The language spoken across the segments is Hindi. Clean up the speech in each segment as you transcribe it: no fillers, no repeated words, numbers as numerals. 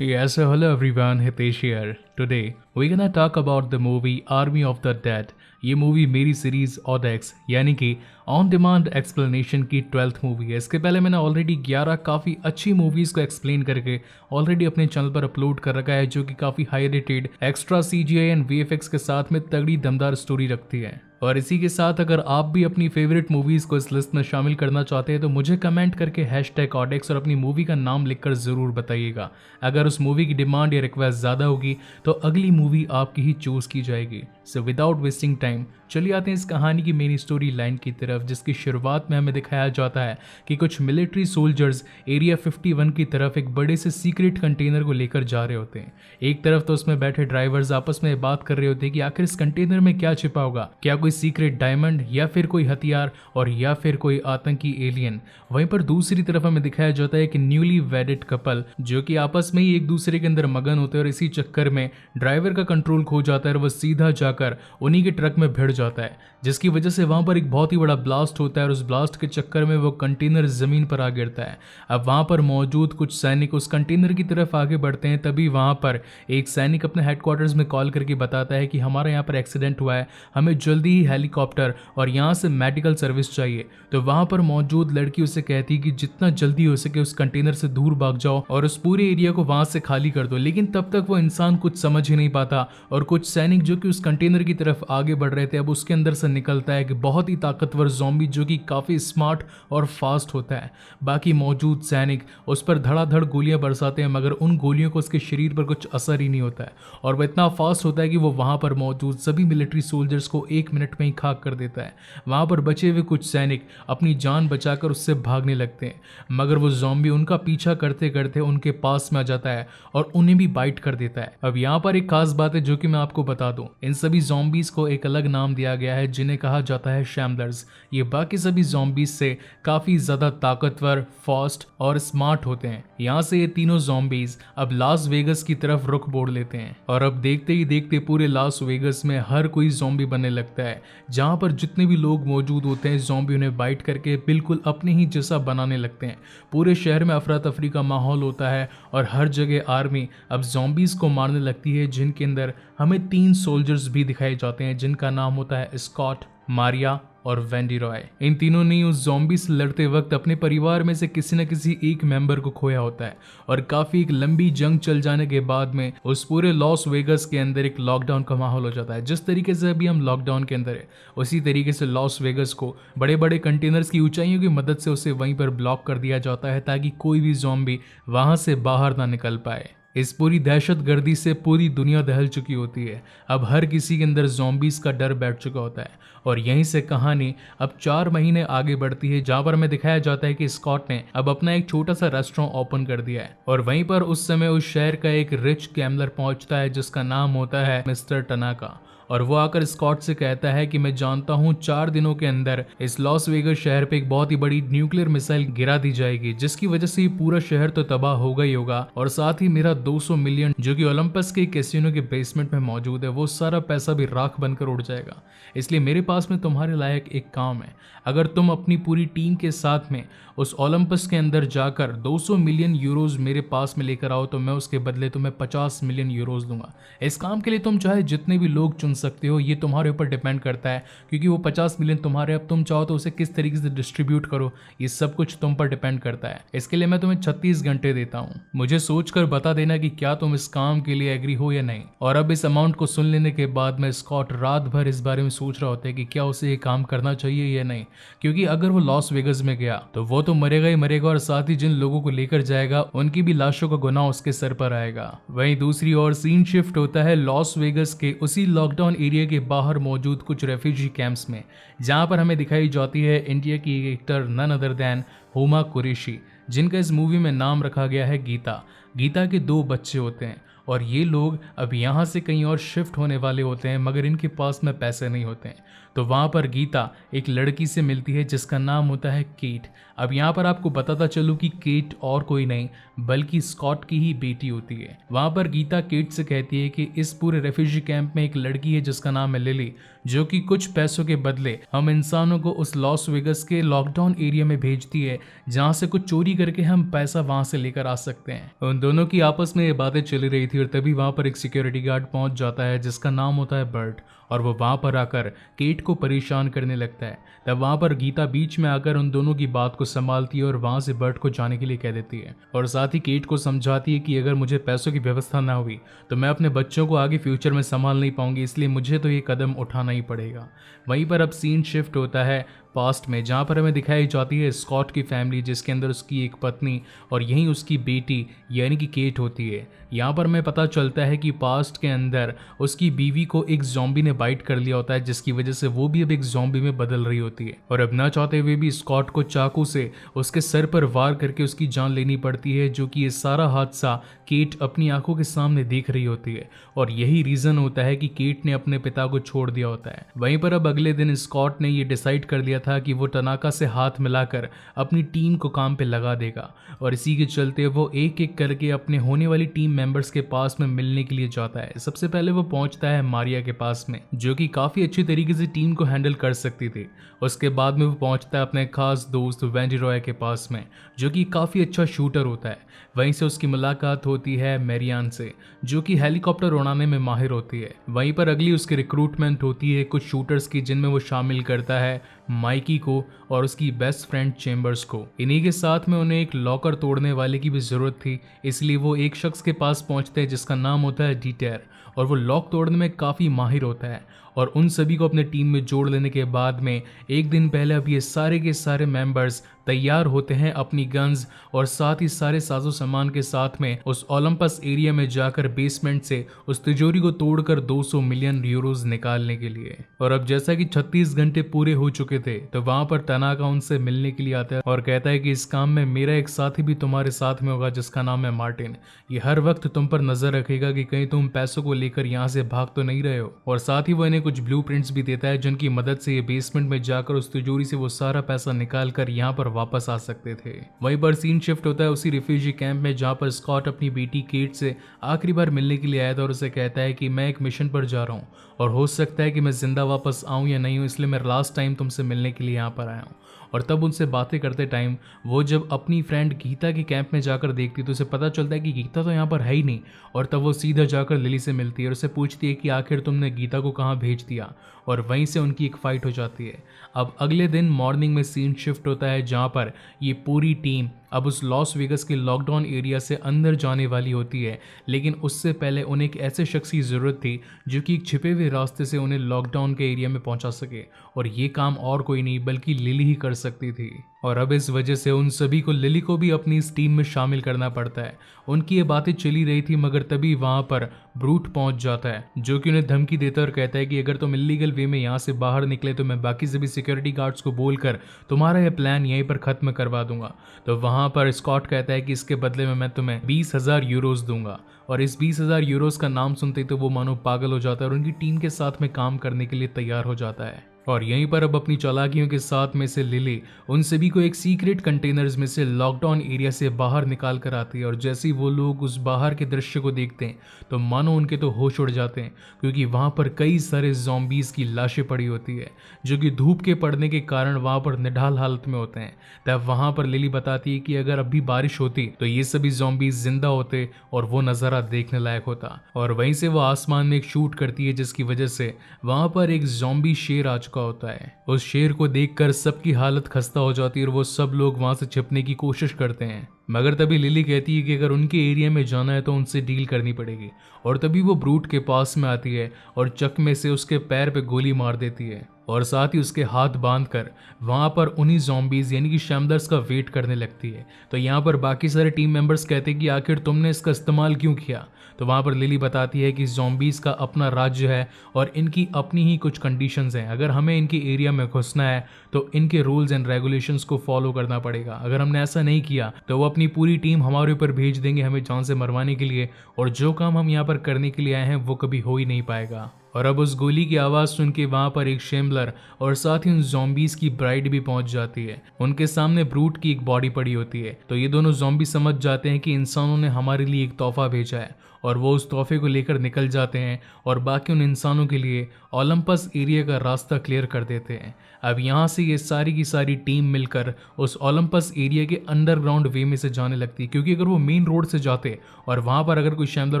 Yes, so hello everyone, Hitesh here. Today we're gonna talk about the movie Army of the Dead. ये मूवी मेरी सीरीज ऑडेक्स यानी कि ऑन डिमांड एक्सप्लेनेशन की 12th मूवी है। इसके पहले मैंने ऑलरेडी 11 काफ़ी अच्छी मूवीज़ को एक्सप्लेन करके ऑलरेडी अपने चैनल पर अपलोड कर रखा है, जो कि काफ़ी high rated extra CGI and VFX के साथ में तगड़ी दमदार स्टोरी रखती है। और इसी के साथ अगर आप भी अपनी फेवरेट मूवीज़ को इस लिस्ट में शामिल करना चाहते हैं तो मुझे कमेंट करके #ऑडेक्स और अपनी मूवी का नाम लिखकर ज़रूर बताइएगा। अगर उस मूवी की डिमांड या रिक्वेस्ट ज़्यादा होगी तो अगली मूवी आपकी ही चूज़ की जाएगी। सो विदाउट वेस्टिंग टाइम चलिए आते हैं इस कहानी की मेन स्टोरी लाइन की तरफ, जिसकी शुरुआत में हमें दिखाया जाता है कि कुछ मिलिट्री सोल्जर्स एरिया 51 की तरफ एक बड़े से सीक्रेट कंटेनर को लेकर जा रहे होते हैं। एक तरफ तो उसमें बैठे ड्राइवर्स आपस में बात कर रहे होते हैं कि आखिर इस कंटेनर में क्या छिपा होगा, क्या कोई सीक्रेट डायमंड या फिर कोई हथियार और या फिर कोई आतंकी एलियन। वहीं पर दूसरी तरफ हमें दिखाया जाता है कि न्यूली वेडेड कपल जो कि आपस में ही एक दूसरे के अंदर मगन होते हैं और इसी चक्कर में ड्राइवर का कंट्रोल खो जाता है और वह सीधा जाकर उन्हीं के ट्रक में भिड़ जाता है, जिसकी वजह से वहां पर एक बहुत ही बड़ा ब्लास्ट होता है और उस ब्लास्ट के चक्कर में वो कंटेनर जमीन पर आ गिरता है। अब वहां पर मौजूद कुछ सैनिक उस कंटेनर की तरफ आगे बढ़ते हैं, तभी वहां पर एक सैनिक अपने हेडक्वार्टर्स में कॉल करके बताता है कि हमारा यहाँ पर एक्सीडेंट हुआ है, हमें जल्दी ही हेलीकॉप्टर और यहाँ से मेडिकल सर्विस चाहिए। तो वहां पर मौजूद लड़की उसे कहती है कि जितना जल्दी हो सके उस कंटेनर से दूर भाग जाओ और उस पूरे एरिया को वहां से खाली कर दो। लेकिन तब तक वो इंसान कुछ समझ ही नहीं पाता और कुछ सैनिक जो कि उस कंटेनर की तरफ आगे बढ़ रहे थे, अब उसके अंदर से निकलता है कि बहुत ही ताकतवर ज़ॉम्बी जो कि काफ़ी स्मार्ट और फास्ट होता है। बाकी मौजूद सैनिक उस पर धड़ाधड़ गोलियां बरसाते हैं, मगर उन गोलियों को उसके शरीर पर कुछ असर ही नहीं होता है और वह इतना फास्ट होता है कि वो वहां पर मौजूद सभी मिलिट्री सोल्जर्स को 1 मिनट में ही खाक कर देता है। वहां पर बचे हुए कुछ सैनिक अपनी जान बचाकर उससे भागने लगते हैं, मगर वो ज़ॉम्बी उनका पीछा करते करते उनके पास में आ जाता है और उन्हें भी बाइट कर देता है। अब यहाँ पर एक खास बात है जो कि मैं आपको बता दूं, इन सभी ज़ॉम्बीज को एक अलग नाम दिया गया है जिन्हें कहा जाता है शैम्बलर्स। ये बाकी सभी ज़ॉम्बीज से काफ़ी ज़्यादा ताकतवर, फास्ट और स्मार्ट होते हैं। यहाँ से ये तीनों ज़ॉम्बीज अब लास वेगस की तरफ रुख मोड़ लेते हैं और अब देखते ही देखते पूरे लास वेगस में हर कोई ज़ॉम्बी बनने लगता है। जहाँ पर जितने भी लोग मौजूद होते हैं ज़ॉम्बी उन्हें बाइट करके बिल्कुल अपने ही जैसा बनाने लगते हैं। पूरे शहर में अफरा तफरी का माहौल होता है और हर जगह आर्मी अब ज़ॉम्बीज को मारने लगती है, जिनके अंदर हमें 3 सोल्जर्स भी दिखाए जाते हैं जिनका नाम होता है स्कॉट, मारिया और वेंडी रॉय। इन तीनों ने उस ज़ॉम्बी से लड़ते वक्त अपने परिवार में से किसी न किसी एक मेंबर को खोया होता है और काफ़ी एक लंबी जंग चल जाने के बाद में उस पूरे लॉस वेगस के अंदर एक लॉकडाउन का माहौल हो जाता है। जिस तरीके से अभी हम लॉकडाउन के अंदर है, उसी तरीके से लॉस वेगस को बड़े बड़े कंटेनर्स की ऊंचाइयों की मदद से उसे वहीं पर ब्लॉक कर दिया जाता है ताकि कोई भी ज़ॉम्बी वहां से बाहर ना निकल पाए। इस पूरी दहशतगर्दी से पूरी दुनिया दहल चुकी होती है। अब हर किसी के अंदर ज़ॉम्बीज का डर बैठ चुका होता है और यहीं से कहानी अब 4 महीने आगे बढ़ती है, जहां पर हमें दिखाया जाता है कि स्कॉट ने अब अपना एक छोटा सा रेस्टोरेंट ओपन कर दिया है और वहीं पर उस समय उस शहर का एक रिच गैमलर पहुंचता है जिसका नाम होता है मिस्टर टनाका। और वो आकर स्कॉट से कहता है कि मैं जानता हूँ 4 दिनों के अंदर इस लॉस वेगस शहर पे एक बहुत ही बड़ी न्यूक्लियर मिसाइल गिरा दी जाएगी, जिसकी वजह से ये पूरा शहर तो तबाह होगा ही होगा और साथ ही मेरा 200 मिलियन जो कि ओलंपस के कैसीनो के बेसमेंट में मौजूद है वो सारा पैसा भी राख बनकर उड़ जाएगा। इसलिए मेरे पास में तुम्हारे लायक एक काम है, अगर तुम अपनी पूरी टीम के साथ में उस ओलंपस के अंदर जाकर 200 मिलियन यूरोज मेरे पास में लेकर आओ तो मैं उसके बदले तुम्हें 50 मिलियन यूरोज दूंगा। इस काम के लिए तुम चाहे जितने भी लोग चुन सकते हो, ये तुम्हारे ऊपर डिपेंड करता है क्योंकि वो 50 मिलियन तुम्हारे, अब तुम चाहो तो उसे किस तरीके से डिस्ट्रीब्यूट करो ये सब कुछ तुम पर डिपेंड करता है। इसके लिए मैं तुम्हें 36 घंटे देता हूँ, मुझे सोचकर बता देना कि क्या तुम इस काम के लिए एग्री हो या नहीं। और अब इस अमाउंट को सुन लेने के बाद में स्कॉट रात भर इस बारे में सोच रहा होता है कि क्या उसे ये काम करना चाहिए या नहीं, क्योंकि अगर वो लॉस वेगस में गया तो वो तो मरेगा ही मरेगा और साथ ही जिन लोगों को लेकर जाएगा उनकी भी लाशों का गुनाह उसके सर पर आएगा। वहीं दूसरी ओर सीन शिफ्ट होता है लॉस वेगस के उसी लॉकडाउन एरिया के बाहर मौजूद कुछ रेफ्यूजी कैंप्स में, जहां पर हमें दिखाई जाती है इंडिया की actor none other than Huma Qureshi, जिनका इस मूवी में नाम रखा गया है गीता। गीता के 2 बच्चे होते हैं और ये लोग अब यहाँ से कहीं और शिफ्ट होने वाले होते हैं, मगर इनके पास में पैसे नहीं होते हैं। तो वहाँ पर गीता एक लड़की से मिलती है जिसका नाम होता है केट। अब यहाँ पर आपको बताता चलूँ कि केट और कोई नहीं बल्कि स्कॉट की ही बेटी होती है। वहां पर गीता केट से कहती है कि इस पूरे रेफ्यूजी कैंप में एक लड़की है जिसका नाम है लिली, जो कि कुछ पैसों के बदले हम इंसानों को उस लॉस वेगस के लॉकडाउन एरिया में भेजती है, जहां से कुछ चोरी करके हम पैसा वहां से लेकर आ सकते हैं। उन दोनों की आपस में ये बातें चली रही थी और तभी वहां पर एक सिक्योरिटी गार्ड पहुंच जाता है जिसका नाम होता है बर्ट, और वो वहां पर आकर केट को परेशान करने लगता है। तब वहां पर गीता बीच में आकर उन दोनों की बात को संभालती है और वहां से बर्ट को जाने के लिए कह देती है, और साथ ही केट को समझाती है कि अगर मुझे पैसों की व्यवस्था ना हुई तो मैं अपने बच्चों को आगे फ्यूचर में संभाल नहीं पाऊंगी, इसलिए मुझे तो ये कदम उठाना ही पड़ेगा। वहीं पर अब सीन शिफ्ट होता है पास्ट में, जहाँ पर हमें दिखाई जाती है स्कॉट की फैमिली, जिसके अंदर उसकी एक पत्नी और यहीं उसकी बेटी यानी कि केट होती है। यहाँ पर हमें पता चलता है कि पास्ट के अंदर उसकी बीवी को एक ज़ॉम्बी ने बाइट कर लिया होता है, जिसकी वजह से वो भी अब एक ज़ॉम्बी में बदल रही होती है, और अब ना चाहते हुए भी स्कॉट को चाकू से उसके सर पर वार करके उसकी जान लेनी पड़ती है, जो कि ये सारा हादसा केट अपनी आंखों के सामने देख रही होती है, और यही रीज़न होता है कि केट ने अपने पिता को छोड़ दिया होता है। वहीं पर अब अगले दिन स्कॉट ने ये डिसाइड कर लिया था कि वो टनाका से हाथ मिलाकर अपनी टीम को काम पे लगा देगा, और इसी के चलते वो एक एक करके अपने होने वाली टीम मेंबर्स के पास में मिलने के लिए जाता है। सबसे पहले वो पहुंचता है मारिया के पास में, जो कि काफ़ी अच्छी तरीके से टीम को हैंडल कर सकती थी। उसके बाद में वो पहुंचता है अपने खास दोस्त वेंडी रॉय के पास में, जो कि काफ़ी अच्छा शूटर होता है। वहीं से उसकी मुलाकात होती है मैरियान से, जो कि हेलीकॉप्टर उड़ाने में माहिर होती है। वहीं पर अगली उसकी रिक्रूटमेंट होती है कुछ शूटर्स की, जिनमें वो शामिल करता है माइकी को और उसकी बेस्ट फ्रेंड चेम्बर्स को। इन्हीं के साथ में उन्हें एक लॉकर तोड़ने वाले की भी ज़रूरत थी, इसलिए वो एक शख्स के पास पहुंचते हैं जिसका नाम होता है डीटेर, और वो लॉक तोड़ने में काफ़ी माहिर होता है। और उन सभी को अपने टीम में जोड़ लेने के बाद में एक दिन पहले अब ये सारे के सारे मेंबर्स तैयार होते हैं अपनी गन्स और साथ ही सारे साजो सामान के साथ में उस ओलंपस एरिया में जाकर बेसमेंट से उस तिजोरी को तोड़कर 200 मिलियन यूरोज निकालने के लिए। और अब जैसा कि 36 घंटे पूरे हो चुके थे, तो वहां पर तनाका उनसे मिलने के लिए आता है और कहता है कि इस काम में मेरा एक साथी भी तुम्हारे साथ में होगा जिसका नाम है मार्टिन। ये हर वक्त तुम पर नजर रखेगा कि कहीं तुम पैसों को लेकर यहाँ से भाग तो नहीं रहे हो। और साथ ही वो इन्हें कुछ ब्लूप्रिंट्स भी देता है जिनकी मदद से ये बेसमेंट में जाकर उस तिजोरी से वो सारा पैसा निकाल कर यहाँ पर वापस आ सकते थे। वहीं पर सीन शिफ्ट होता है उसी रिफ्यूजी कैंप में, जहाँ पर स्कॉट अपनी बेटी केट से आखिरी बार मिलने के लिए आया था और उसे कहता है कि मैं एक मिशन पर जा रहा हूँ और हो सकता है कि मैं जिंदा वापस आऊँ या नहीं हूँ, इसलिए मैं लास्ट टाइम तुमसे मिलने के लिए यहाँ पर आया हूँ। और तब उनसे बातें करते टाइम वो जब अपनी फ्रेंड गीता के कैंप में जाकर देखती तो उसे पता चलता है कि गीता तो यहाँ पर है ही नहीं, और तब वो सीधा जाकर लिली से मिलती है और उसे पूछती है कि आखिर तुमने गीता को कहाँ भेज दिया, और वहीं से उनकी एक फाइट हो जाती है। अब अगले दिन मॉर्निंग में सीन शिफ्ट होता है जहाँ पर ये पूरी टीम अब उस लॉस वेगस के लॉकडाउन एरिया से अंदर जाने वाली होती है, लेकिन उससे पहले उन्हें एक ऐसे शख्स की ज़रूरत थी जो कि एक छिपे हुए रास्ते से उन्हें लॉकडाउन के एरिया में पहुंचा सके, और ये काम और कोई नहीं बल्कि लिली ही कर सकती थी। और अब इस वजह से उन सभी को लिली को भी अपनी इस टीम में शामिल करना पड़ता है। उनकी ये बातें चली रही थी मगर तभी वहाँ पर ब्रूट पहुंच जाता है, जो कि उन्हें धमकी देता और कहता है कि अगर तुम इलीगल वे में यहाँ से बाहर निकले तो मैं बाकी सभी सिक्योरिटी गार्ड्स को बोलकर तुम्हारा यह प्लान यहीं पर ख़त्म करवा दूंगा। तो वहाँ पर स्कॉट कहता है कि इसके बदले में मैं तुम्हें 20,000 यूरोज दूंगा, और इस 20,000 यूरोज का नाम सुनते ही तो वो मानो पागल हो जाता है और उनकी टीम के साथ में काम करने के लिए तैयार हो जाता है। और यहीं पर अब अपनी चालाकियों के साथ में से लिली उन सभी को एक सीक्रेट कंटेनर्स में से लॉकडाउन एरिया से बाहर निकाल कर आती है, और जैसे ही वो लोग उस बाहर के दृश्य को देखते हैं तो मानो उनके तो होश उड़ जाते हैं, क्योंकि वहाँ पर कई सारे ज़ॉम्बीज़ की लाशें पड़ी होती है जो कि धूप के पड़ने के कारण वहाँ पर निढाल हालत में होते हैं। तब वहाँ पर लिली बताती है कि अगर अभी बारिश होती तो ये सभी ज़ॉम्बीज़ जिंदा होते और वो नज़ारा देखने लायक होता। और वहीं से वो आसमान में एक शूट करती है जिसकी वजह से वहाँ पर एक ज़ॉम्बी शेर आ चुका होता है। उस शेर को देखकर सबकी हालत खस्ता हो जाती है और वो सब लोग वहां से छिपने की कोशिश करते हैं, मगर तभी लिली कहती है कि अगर उनके एरिया में जाना है तो उनसे डील करनी पड़ेगी। और तभी वो ब्रूट के पास में आती है और चकमे से उसके पैर पे गोली मार देती है और साथ ही उसके हाथ बांधकर वहां पर उन्हीं ज़ॉम्बीज़ यानी कि शैमलर्स का वेट करने लगती है। तो यहाँ पर बाकी सारे टीम मेंबर्स कहते हैं कि आखिर तुमने इसका इस्तेमाल क्यों किया। तो वहाँ पर लिली बताती है कि ज़ॉम्बीज़ का अपना राज्य है और इनकी अपनी ही कुछ कंडीशंस हैं। अगर हमें इनके एरिया में घुसना है तो इनके रूल्स एंड रेगुलेशंस को फॉलो करना पड़ेगा। अगर हमने ऐसा नहीं किया तो वो अपनी पूरी टीम हमारे ऊपर भेज देंगे हमें जान से मरवाने के लिए, और जो काम हम यहाँ पर करने के लिए आए हैं वो कभी हो ही नहीं पाएगा। और अब उस गोली की आवाज़ सुन के वहाँ पर एक शेम्बलर और साथ ही उन ज़ॉम्बीज़ की ब्राइड भी पहुँच जाती है। उनके सामने ब्रूट की एक बॉडी पड़ी होती है, तो ये दोनों ज़ॉम्बी समझ जाते हैं कि इंसानों ने हमारे लिए एक तोहफा भेजा है और वो उस तोहफे को लेकर निकल जाते हैं और बाकी उन इंसानों के लिए ओलंपस एरिया का रास्ता क्लियर कर देते हैं। अब यहाँ से ये सारी की सारी टीम मिलकर उस ओलंपस एरिया के अंडरग्राउंड वे में से जाने लगती है, क्योंकि अगर वो मेन रोड से जाते और वहाँ पर अगर कोई शैमलर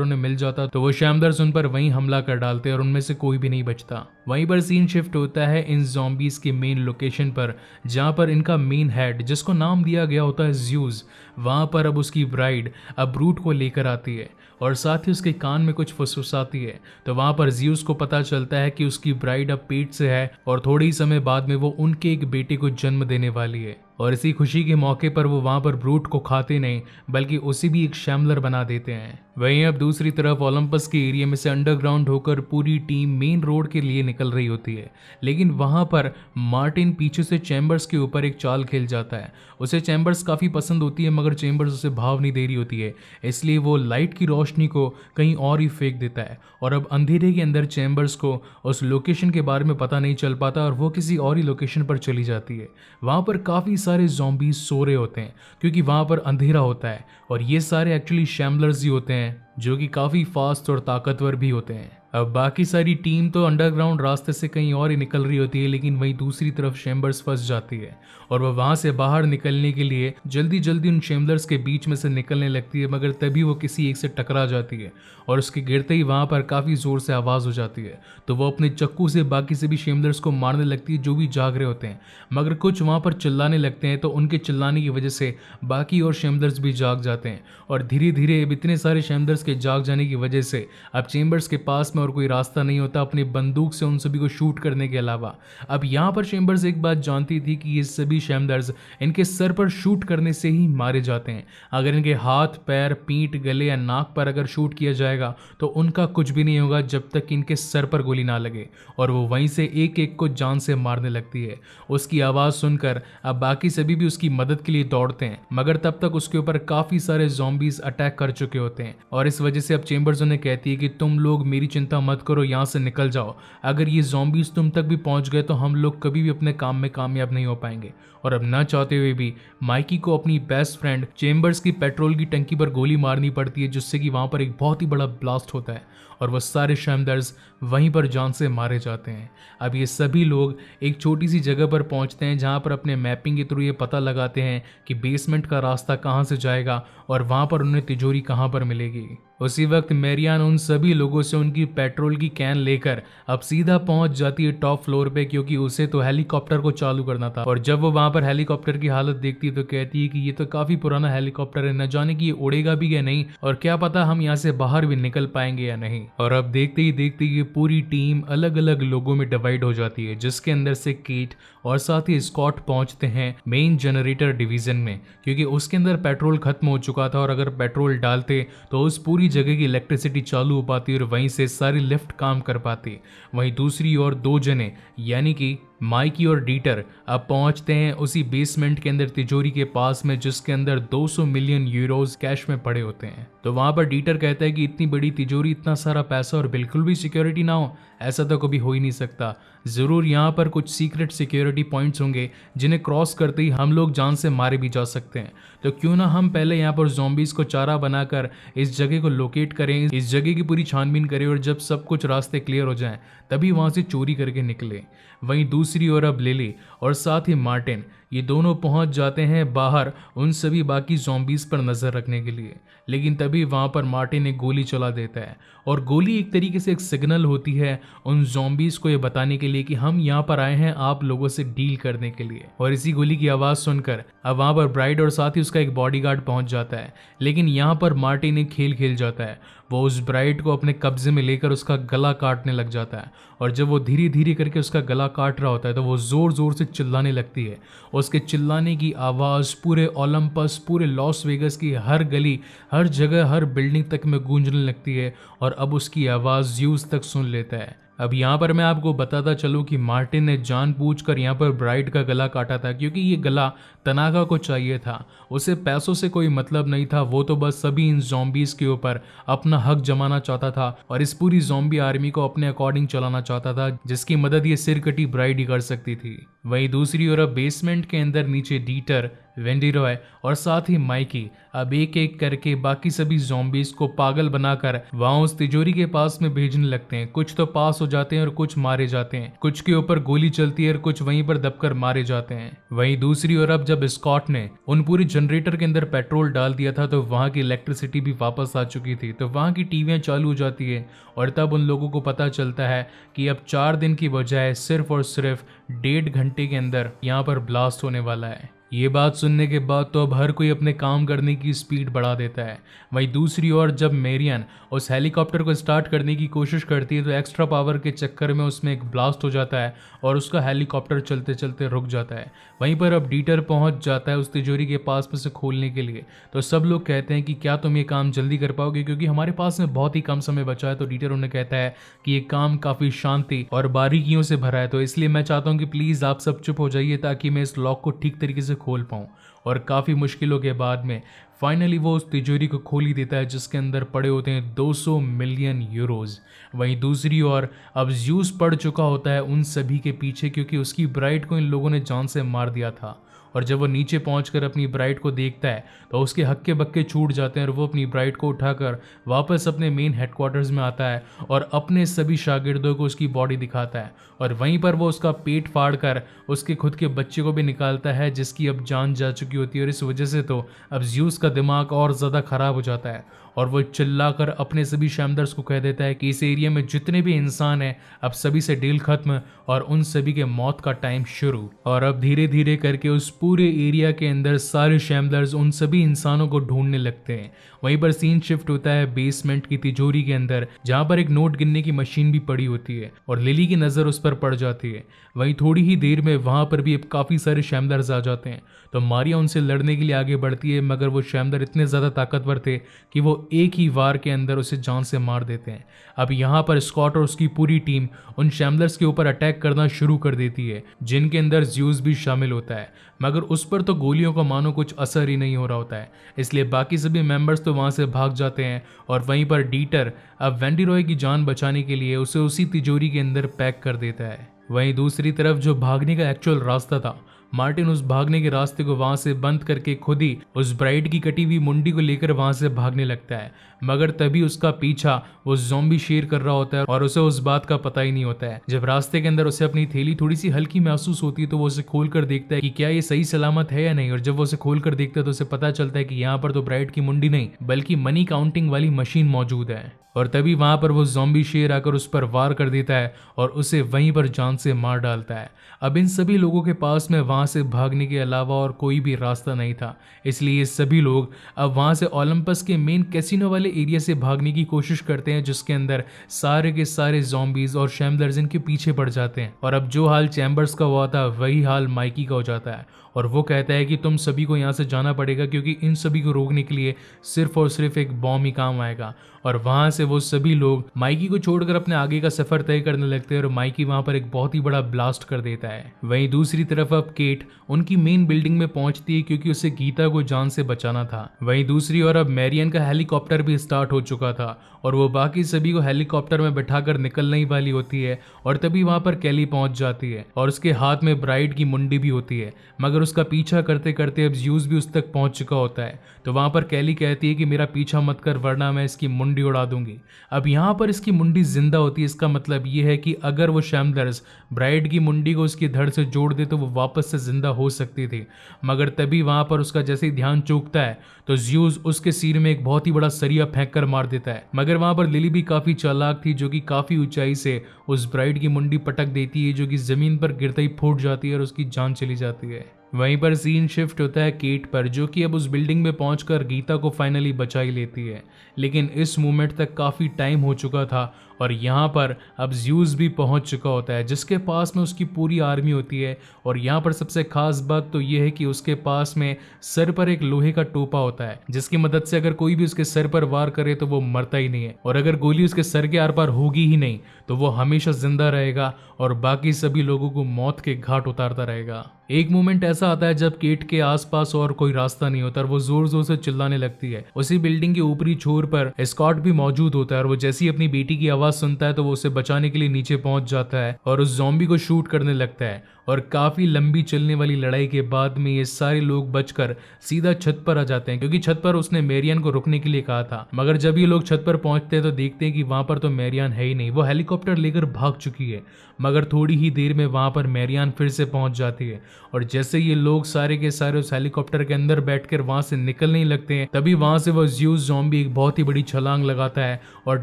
उन्हें मिल जाता तो वो शैमलर्स उन पर वहीं हमला कर डालते और उनमें से कोई भी नहीं बचता। वहीं पर सीन शिफ्ट होता है इन ज़ॉम्बीज के मेन लोकेशन पर, जहाँ पर इनका मेन हेड जिसको नाम दिया गया होता है ज़्यूस, वहाँ पर अब उसकी ब्राइड अब ब्रूट को लेकर आती है और साथ ही उसके कान में कुछ फुसफुसाती है। तो वहाँ पर ज़्यूस को पता चलता है कि उसकी ब्राइड अब पेट से है और थोड़े ही समय बाद में वो उनके एक बेटे को जन्म देने वाली है। और इसी खुशी के मौके पर वो वहाँ पर ब्रूट को खाते नहीं बल्कि उसे भी एक शैमलर बना देते हैं। वहीं अब दूसरी तरफ ओलंपस के एरिया में से अंडरग्राउंड होकर पूरी टीम मेन रोड के लिए निकल रही होती है, लेकिन वहाँ पर मार्टिन पीछे से चैम्बर्स के ऊपर एक चाल खेल जाता है। उसे चैम्बर्स काफ़ी पसंद होती है मगर चैम्बर्स उसे भाव नहीं दे रही होती है, इसलिए वो लाइट की रोशनी को कहीं और ही फेंक देता है और अब अंधेरे के अंदर चैम्बर्स को उस लोकेशन के बारे में पता नहीं चल पाता और वो किसी और ही लोकेशन पर चली जाती है। वहाँ पर काफ़ी सारे ज़ॉम्बीज सो रहे होते हैं क्योंकि वहाँ पर अंधेरा होता है और ये सारे एक्चुअली शैमलर्स ही होते हैं जो कि काफ़ी फास्ट और ताकतवर भी होते हैं। अब बाकी सारी टीम तो अंडरग्राउंड रास्ते से कहीं और ही निकल रही होती है, लेकिन वहीं दूसरी तरफ चैम्बर्स फंस जाती है और वह वहाँ से बाहर निकलने के लिए जल्दी जल्दी उन चैम्बर्स के बीच में से निकलने लगती है, मगर तभी वो किसी एक से टकरा जाती है और उसके गिरते ही वहाँ पर काफ़ी ज़ोर से आवाज़ हो जाती है। तो वो अपने चक्कू से बाकी सभी चैम्बर्स को मारने लगती है जो भी जाग रहे होते हैं, मगर कुछ वहाँ पर चिल्लाने लगते हैं तो उनके चिल्लाने की वजह से बाकी और चैम्बर्स भी जाग जाते हैं और धीरे धीरे अब इतने सारे चैम्बर्स के जाग जाने की वजह से अब चैम्बर्स के पास में और कोई रास्ता नहीं होता अपनी बंदूक से उन सभी को शूट करने के अलावा। अब यहाँ पर चैम्बर्स एक बात जानती थी कि ये सभी चैम्बर्स इनके सर पर शूट करने से ही मारे जाते हैं। अगर इनके हाथ, पैर, पीठ, गले या नाक पर अगर शूट किया जाएगा तो उनका कुछ भी नहीं होगा जब तक कि इनके सर पर गोली ना लगे और वो वहीं से एक एक को जान से मारने लगती है। उसकी आवाज़ सुनकर अब बाकी सभी भी उसकी मदद के लिए दौड़ते हैं, मगर तब तक उसके ऊपर काफ़ी सारे ज़ॉम्बीज अटैक कर चुके होते हैं और इस वजह से अब चैम्बर्स उन्हें कहती है कि तुम लोग मेरी चिंता मत करो, यहाँ से निकल जाओ। अगर ये ज़ॉम्बीज तुम तक भी पहुंच गए तो हम लोग कभी भी अपने काम में कामयाब नहीं हो पाएंगे। और अब ना चाहते हुए भी माइकी को अपनी बेस्ट फ्रेंड चैम्बर्स की पेट्रोल की टंकी पर गोली मारनी पड़ती है, जिससे कि वहाँ पर एक बहुत ही बड़ा ब्लास्ट होता है और वह सारे शैमलर्स वहीं पर जान से मारे जाते हैं। अब ये सभी लोग एक छोटी सी जगह पर पहुंचते हैं जहां पर अपने मैपिंग के थ्रू ये पता लगाते हैं कि बेसमेंट का रास्ता कहां से जाएगा और वहां पर उन्हें तिजोरी कहां पर मिलेगी। उसी वक्त मैरियान उन सभी लोगों से उनकी पेट्रोल की कैन लेकर अब सीधा पहुंच जाती है टॉप फ्लोर पे, क्योंकि उसे तो हेलीकॉप्टर को चालू करना था। और जब वो वहां पर हेलीकॉप्टर की हालत देखती है तो कहती है कि ये तो काफी पुराना हेलीकॉप्टर है, न जाने कि ये उड़ेगा भी या नहीं और क्या पता हम यहाँ से बाहर भी निकल पाएंगे या नहीं। और अब देखते ही देखते ये पूरी टीम अलग अलग लोगों में डिवाइड हो जाती है, जिसके अंदर से केट और साथ ही स्कॉट पहुंचते हैं मेन जनरेटर डिवीजन में, क्योंकि उसके अंदर पेट्रोल खत्म हो चुका था और अगर पेट्रोल डालते तो उस पूरी जगह की इलेक्ट्रिसिटी चालू हो पाती और वहीं से सारी लिफ्ट काम कर पाती। वहीं दूसरी ओर दो जने यानी कि माइकी और डीटर अब पहुंचते हैं उसी बेसमेंट के अंदर तिजोरी के पास में, जिसके अंदर 200 मिलियन यूरोज कैश में पड़े होते हैं। तो वहां पर डीटर कहता है कि इतनी बड़ी तिजोरी, इतना सारा पैसा और बिल्कुल भी सिक्योरिटी ना हो, ऐसा तो कभी हो ही नहीं सकता। ज़रूर यहाँ पर कुछ सीक्रेट सिक्योरिटी पॉइंट्स होंगे जिन्हें क्रॉस करते ही हम लोग जान से मारे भी जा सकते हैं। तो क्यों ना हम पहले यहाँ पर ज़ॉम्बीज़ को चारा बनाकर इस जगह को लोकेट करें, इस जगह की पूरी छानबीन करें और जब सब कुछ रास्ते क्लियर हो जाएं तभी वहाँ से चोरी करके निकले। वहीं दूसरी ओर अब लिली और साथ ही मार्टिन ये दोनों पहुंच जाते हैं बाहर उन सभी बाकी ज़ॉम्बीज़ पर नज़र रखने के लिए, लेकिन तभी वहाँ पर मार्टिन एक गोली चला देता है और गोली एक तरीके से एक सिग्नल होती है उन ज़ॉम्बीज़ को ये बताने के लिए कि हम यहाँ पर आए हैं आप लोगों से डील करने के लिए। और इसी गोली की आवाज़ सुनकर अब वहाँ पर ब्राइड और साथ ही उसका एक बॉडीगार्ड पहुँच जाता है, लेकिन यहाँ पर मार्टिन एक खेल खेल जाता है। वो उस ब्राइड को अपने कब्जे में लेकर उसका गला काटने लग जाता है और जब वो धीरे धीरे करके उसका गला काट रहा होता है तो वो ज़ोर ज़ोर से चिल्लाने लगती है। उसके चिल्लाने की आवाज़ पूरे ओलंपस, पूरे लॉस वेगस की हर गली, हर जगह, हर बिल्डिंग तक में गूंजने लगती है और अब उसकी आवाज़ ज़्यूस तक सुन लेता है। अब यहाँ पर मैं आपको बताता चलूँ कि मार्टिन ने जानबूझकर यहाँ पर ब्राइड का गला काटा था, क्योंकि ये गला तनागा को चाहिए था। उसे पैसों से कोई मतलब नहीं था, वो तो बस सभी इन ज़ॉम्बीज़ के ऊपर अपना हक जमाना चाहता था और इस पूरी ज़ॉम्बी आर्मी को अपने अकॉर्डिंग चलाना चाहता था, जिसकी मदद ये सिरकटी ब्राइड ही कर सकती थी। वहीं दूसरी ओर अब बेसमेंट के अंदर नीचे डीटर, वेंडी रॉय और साथ ही माइकी अब एक एक करके बाकी सभी ज़ॉम्बीज़ को पागल बनाकर वहां उस तिजोरी के पास में भेजने लगते हैं। कुछ तो पास हो जाते हैं और कुछ मारे जाते हैं, कुछ के ऊपर गोली चलती है और कुछ वहीं पर दबकर मारे जाते हैं। वहीं दूसरी ओर अब जब स्कॉट ने उन पूरी जनरेटर के अंदर पेट्रोल डाल दिया था तो वहां की इलेक्ट्रिसिटी भी वापस आ चुकी थी, तो वहां की टीवियां चालू हो जाती है और तब उन लोगों को पता चलता है कि अब 4 दिन की बजाय सिर्फ और सिर्फ 1.5 घंटे के अंदर यहाँ पर ब्लास्ट होने वाला है। ये बात सुनने के बाद तो अब हर कोई अपने काम करने की स्पीड बढ़ा देता है। वहीं दूसरी ओर जब मेरियन उस हेलीकॉप्टर को स्टार्ट करने की कोशिश करती है तो एक्स्ट्रा पावर के चक्कर में उसमें एक ब्लास्ट हो जाता है और उसका हेलीकॉप्टर चलते चलते रुक जाता है। वहीं पर अब डीटर पहुंच जाता है उस तिजोरी के पास में से खोलने के लिए, तो सब लोग कहते हैं कि क्या तुम ये काम जल्दी कर पाओगे, क्योंकि हमारे पास में बहुत ही कम समय बचा है। तो डीटर उन्हें कहता है कि ये काम काफ़ी शांति और बारीकियों से भरा है, तो इसलिए मैं चाहता हूँ कि प्लीज़ आप सब चुप हो जाइए ताकि मैं इस लॉक को ठीक तरीके से खोल पाऊँ। और काफ़ी मुश्किलों के बाद में फाइनली वो उस तिजोरी को खोल ही देता है, जिसके अंदर पड़े होते हैं 200 मिलियन यूरोज। वहीं दूसरी ओर अब ज़्यूस पड़ चुका होता है उन सभी के पीछे, क्योंकि उसकी ब्राइड को इन लोगों ने जान से मार दिया था। और जब वो नीचे पहुंचकर अपनी ब्राइड को देखता है तो उसके हक्के बक्के छूट जाते हैं और वो अपनी ब्राइड को उठाकर वापस अपने मेन हेडक्वार्टर्स में आता है और अपने सभी शागिर्दों को उसकी बॉडी दिखाता है और वहीं पर वो उसका पेट फाड़ कर उसके खुद के बच्चे को भी निकालता है, जिसकी अब जान जा चुकी होती है। और इस वजह से तो अब ज़्यूस का दिमाग और ज़्यादा ख़राब हो जाता है और वो चिल्लाकर अपने सभी शैमडर्स को कह देता है कि इस एरिया में जितने भी इंसान हैं अब सभी से डील खत्म और उन सभी के मौत का टाइम शुरू। और अब धीरे धीरे करके उस पूरे एरिया के अंदर सारे शैमडर्स उन सभी इंसानों को ढूंढने लगते हैं। वहीं पर सीन शिफ्ट होता है बेसमेंट की तिजोरी के अंदर, जहां पर एक नोट गिनने की मशीन भी पड़ी होती है और लिली की नज़र उस पर पड़ जाती है। वहीं थोड़ी ही देर में वहां पर भी अब काफ़ी सारे शैमडर्स आ जाते हैं, तो मारिया उनसे लड़ने के लिए आगे बढ़ती है, मगर वो शैमडर इतने ज़्यादा ताकतवर थे कि वो एक ही वार के अंदर उसे जान से मार देते हैं। अब यहाँ पर स्कॉट और उसकी पूरी टीम उन शैमलर्स के ऊपर अटैक करना शुरू कर देती है, जिनके अंदर ज़्यूस भी शामिल होता है, मगर उस पर तो गोलियों का मानो कुछ असर ही नहीं हो रहा होता है। इसलिए बाकी सभी मेंबर्स तो वहाँ से भाग जाते हैं और वहीं पर डीटर अब वेंडी रॉय की जान बचाने के लिए उसे उसी तिजोरी के अंदर पैक कर देता है। वहीं दूसरी तरफ जो भागने का एक्चुअल रास्ता था, मार्टिन उस भागने के रास्ते को वहां से बंद करके खुद ही उस ब्राइड की कटी हुई मुंडी को लेकर वहां से भागने लगता है, मगर तभी उसका पीछा वो ज़ॉम्बी शेर कर रहा होता है और उसे उस बात का पता ही नहीं होता है। जब रास्ते के अंदर उसे अपनी थैली थोड़ी सी हल्की महसूस होती है तो वो उसे खोल कर देखता है कि क्या ये सही सलामत है या नहीं, और जब वो उसे खोल कर देखता है तो उसे पता चलता है कि यहाँ पर तो ब्राइड की मुंडी नहीं बल्कि मनी काउंटिंग वाली मशीन मौजूद है। और तभी वहां पर वो ज़ॉम्बी शेर आकर उस पर वार कर देता है और उसे वहीं पर जान से मार डालता है। अब इन सभी लोगों के पास में वहां से भागने के अलावा और कोई भी रास्ता नहीं था, इसलिए ये सभी लोग अब वहां से ओलंपस के मेन कैसीनो वाले एरिया से भागने की कोशिश करते हैं, जिसके अंदर सारे के सारे ज़ॉम्बीज और शैमलर्स इनके पीछे पड़ जाते हैं। और अब जो हाल चैम्बर्स का हुआ था वही हाल माइकी का हो जाता है और वो कहता है कि तुम सभी को यहाँ से जाना पड़ेगा, क्योंकि इन सभी को रोकने के लिए सिर्फ और सिर्फ एक बॉम्ब ही काम आएगा। और वहां से वो सभी लोग माइकी को छोड़कर अपने आगे का सफर तय करने लगते हैं और माइकी वहां पर एक बहुत ही बड़ा ब्लास्ट कर देता है। वहीं दूसरी तरफ अब केट उनकी मेन बिल्डिंग में पहुंचती है, क्योंकि उसे गीता को जान से बचाना था। वहीं दूसरी ओर अब मैरियन का हेलीकॉप्टर भी स्टार्ट हो चुका था और वो बाकी सभी को हेलीकॉप्टर में बैठाकर निकलने ही वाली होती है। और तभी वहां पर कैली पहुंच जाती है और उसके हाथ में ब्राइड की मुंडी भी होती है, मगर उसका पीछा करते करते अब ज़्यूस भी उस तक पहुंच चुका होता है। तो वहां पर कैली कहती है कि मेरा पीछा मत कर वरना मैं इसकी मुंडी उड़ा दूंगी। अब यहाँ पर इसकी मुंडी जिंदा होती है, इसका मतलब ये है कि अगर वो शैमलर्स ब्राइड की मुंडी को उसकी धड़ से जोड़ दे तो वो वापस से जिंदा हो सकती थी। मगर तभी वहां पर उसका जैसे ही ध्यान चूकता है तो ज़्यूस उसके सिर में एक बहुत ही बड़ा सरिया फेंक कर मार देता है। मगर वहां पर लिली भी काफी चालाक थी, जो कि काफी ऊंचाई से उस ब्राइड की मुंडी पटक देती है, जो कि जमीन पर गिरते ही फूट जाती है और उसकी जान चली जाती है। वहीं पर सीन शिफ्ट होता है केट पर, जो कि अब उस बिल्डिंग में पहुंचकर गीता को फाइनली बचा ही लेती है। लेकिन इस मोमेंट तक काफ़ी टाइम हो चुका था और यहाँ पर अब ज़्यूस भी पहुँच चुका होता है जिसके पास में उसकी पूरी आर्मी होती है। और यहाँ पर सबसे खास बात तो ये है कि उसके पास में सर पर एक लोहे का टोपा होता है जिसकी मदद से अगर कोई भी उसके सर पर वार करे तो वो मरता ही नहीं है, और अगर गोली उसके सर के आर पार होगी ही नहीं तो वो हमेशा जिंदा रहेगा और बाकी सभी लोगों को मौत के घाट उतारता रहेगा। एक मोमेंट ऐसा आता है जब केट के आसपास और कोई रास्ता नहीं होता और वो जोर जोर से चिल्लाने लगती है। उसी बिल्डिंग के ऊपरी छोर पर स्कॉट भी मौजूद होता है और वो जैसे ही अपनी बेटी की आवाज सुनता है तो वो उसे बचाने के लिए नीचे पहुंच जाता है और उस ज़ॉम्बी को शूट करने लगता है। और काफी लंबी चलने वाली लड़ाई के बाद में ये सारे लोग बचकर सीधा छत पर आ जाते हैं क्योंकि छत पर उसने मैरियन को रुकने के लिए कहा था। मगर जब ये लोग छत पर पहुंचते हैं तो देखते हैं कि वहां पर तो मैरियन है ही नहीं, वो हेलीकॉप्टर लेकर भाग चुकी है। मगर थोड़ी ही देर में वहां पर मैरियन फिर से पहुंच जाती है और जैसे ये लोग सारे के सारे उस हेलीकॉप्टर के अंदर बैठकर वहां से निकलने ही लगते हैं तभी वहां से वो ज़्यूस ज़ॉम्बी एक बहुत ही बड़ी छलांग लगाता है और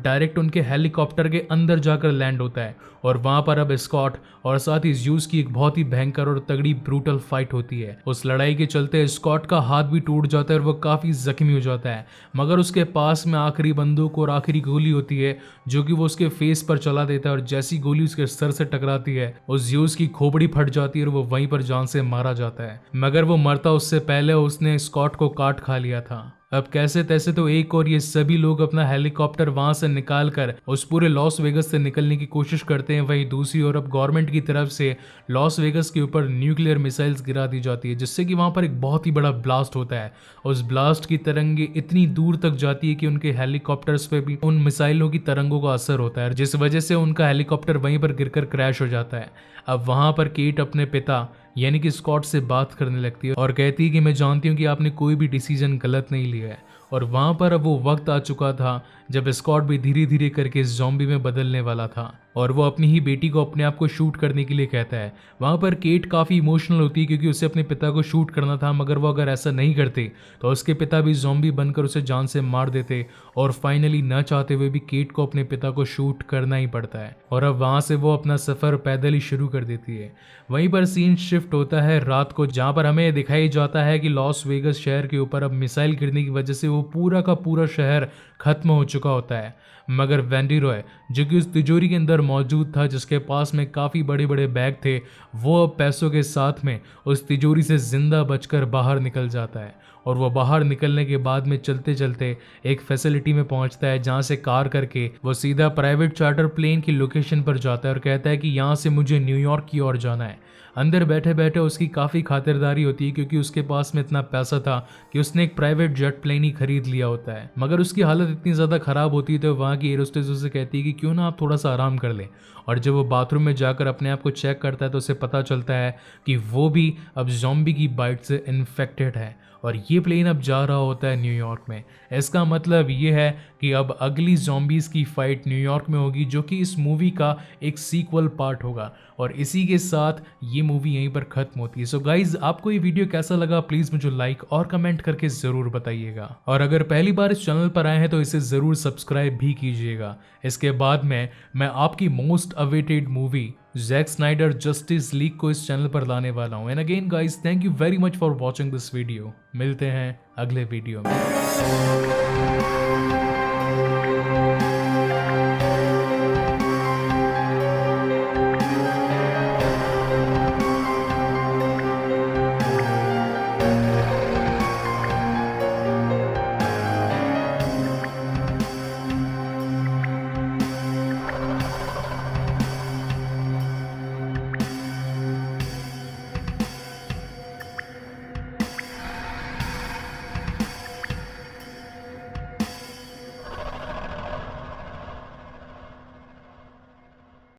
डायरेक्ट उनके हेलीकॉप्टर के अंदर जाकर लैंड होता है। और वहां पर अब स्कॉट और साथ ही ज़्यूस की एक बहुत ही भयंकर और तगड़ी ब्रूटल फाइट होती है। उस लड़ाई के चलते स्कॉट का हाथ भी टूट जाता है और वो काफी जख्मी हो जाता है। मगर उसके पास में आखिरी बंदूक और आखिरी गोली होती है जो कि वो उसके फेस पर चला देता है और जैसी गोली उसके सर से टकराती है उस ज़्यूस की खोपड़ी फट जाती है और वो वहीं पर जान से मारा जाता है। मगर वो मरता उससे पहले उसने स्कॉट को काट खा लिया था। अब कैसे तैसे तो एक और ये सभी लोग अपना हेलीकॉप्टर वहां से निकाल कर उस पूरे लॉस वेगस से निकलने की कोशिश करते हैं। वहीं दूसरी ओर अब गवर्नमेंट की तरफ से लॉस वेगस के ऊपर न्यूक्लियर मिसाइल्स गिरा दी जाती है जिससे कि वहां पर एक बहुत ही बड़ा ब्लास्ट होता है। उस ब्लास्ट की तरंगे इतनी दूर तक जाती है कि उनके हेलीकॉप्टर्स पे भी उन मिसाइलों की तरंगों का असर होता है जिस वजह से उनका हेलीकॉप्टर वहीं पर गिरकर क्रैश हो जाता है। अब वहां पर केट अपने पिता यानी कि स्कॉट से बात करने लगती है और कहती है कि मैं जानती हूँ कि आपने कोई भी डिसीजन गलत नहीं लिया है। और वहां पर अब वो वक्त आ चुका था जब स्कॉट भी धीरे धीरे करके इस ज़ॉम्बी में बदलने वाला था और वो अपनी ही बेटी को अपने आप को शूट करने के लिए कहता है। वहां पर केट काफी इमोशनल होती है क्योंकि उसे अपने पिता को शूट करना था, मगर वो अगर ऐसा नहीं करते तो उसके पिता भी ज़ॉम्बी बनकर उसे जान से मार देते और फाइनली न चाहते हुए भी केट को अपने पिता को शूट करना ही पड़ता है। और अब वहां से वो अपना सफर पैदल ही शुरू कर देती है। वहीं पर सीन शिफ्ट होता है रात को जहां पर हमें दिखाई जाता है कि लॉस वेगस शहर के ऊपर अब मिसाइल गिरने की वजह से वो पूरा का पूरा शहर खत्म हो चुका होता है। मगर वेंडी रॉय जो कि उस तिजोरी के अंदर मौजूद था जिसके पास में काफ़ी बड़े बड़े बैग थे, वो अब पैसों के साथ में उस तिजोरी से जिंदा बचकर बाहर निकल जाता है। और वो बाहर निकलने के बाद में चलते चलते एक फैसिलिटी में पहुंचता है जहां से कार करके वो सीधा प्राइवेट चार्टर प्लेन की लोकेशन पर जाता है और कहता है कि यहाँ से मुझे न्यूयॉर्क की ओर जाना है। अंदर बैठे बैठे उसकी काफ़ी खातिरदारी होती है क्योंकि उसके पास में इतना पैसा था कि उसने एक प्राइवेट जेट प्लेन ही खरीद लिया होता है। मगर उसकी हालत इतनी ज़्यादा ख़राब होती है तो वहाँ की एरोस्टेस उसे कहती है कि क्यों ना आप थोड़ा सा आराम कर लें। और जब वो बाथरूम में जाकर अपने आप को चेक करता है तो उसे पता चलता है कि वो भी अब ज़ॉम्बी की बाइट से इन्फेक्टेड है और ये प्लेन अब जा रहा होता है न्यूयॉर्क में। इसका मतलब ये है कि अब अगली ज़ॉम्बीज़ की फाइट न्यूयॉर्क में होगी जो कि इस मूवी का एक सीक्वल पार्ट होगा। और इसी के साथ ये मूवी यहीं पर ख़त्म होती है। सो गाइज, आपको ये वीडियो कैसा लगा प्लीज़ मुझे लाइक और कमेंट करके ज़रूर बताइएगा। और अगर पहली बार इस चैनल पर आए हैं तो इसे ज़रूर सब्सक्राइब भी कीजिएगा। इसके बाद में मैं आपकी most awaited movie Jack Snyder Justice League को इस चैनल पर लाने वाला हूँ। And again guys, thank you very much for watching this video. मिलते हैं अगले वीडियो में।